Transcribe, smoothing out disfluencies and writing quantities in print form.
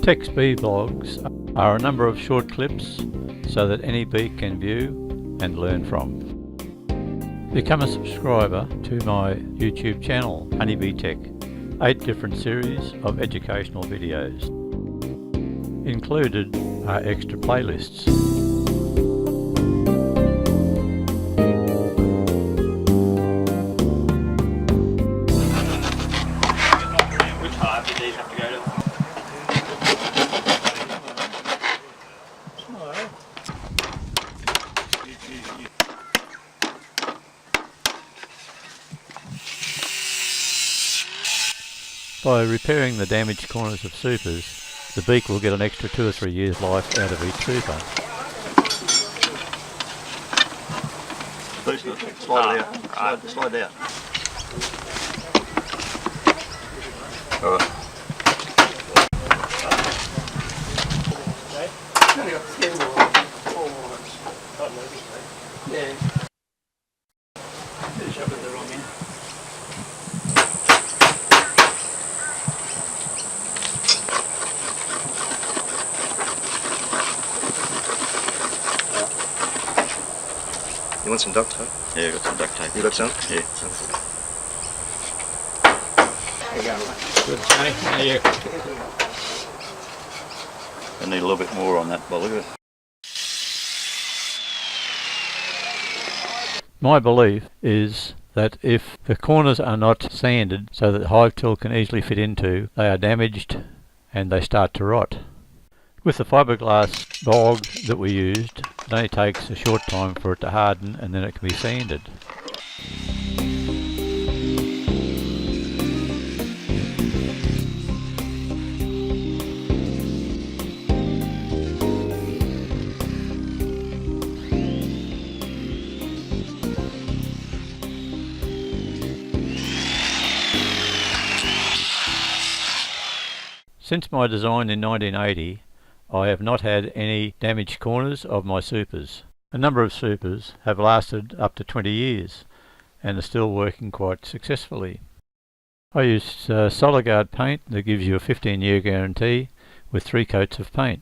Text bee blogs are a number of short clips so that any bee can view and learn from. Become a subscriber to my YouTube channel, HoneyBEE Tech. 8 different series of educational videos. Included are extra playlists. Which hive did these have to go to? By repairing the damaged corners of supers, the beak will get an extra 2 or 3 years life out of each super. Loosen it, slide it out, slide out. Alright. Only got 10 more. 4 more. Yeah. Finish up with the wrong end. You want some duct tape? Yeah, I got some duct tape. You got some? Yeah. There you go. Good, Tony. Yeah. I need a little bit more on that, but look at it. My belief is that if the corners are not sanded so that hive till can easily fit into, they are damaged and they start to rot. With the fiberglass bog that we used, it only takes a short time for it to harden and then it can be sanded. Since my design in 1980, I have not had any damaged corners of my supers. A number of supers have lasted up to 20 years and are still working quite successfully. I use Solid Guard paint that gives you a 15-year guarantee with 3 coats of paint.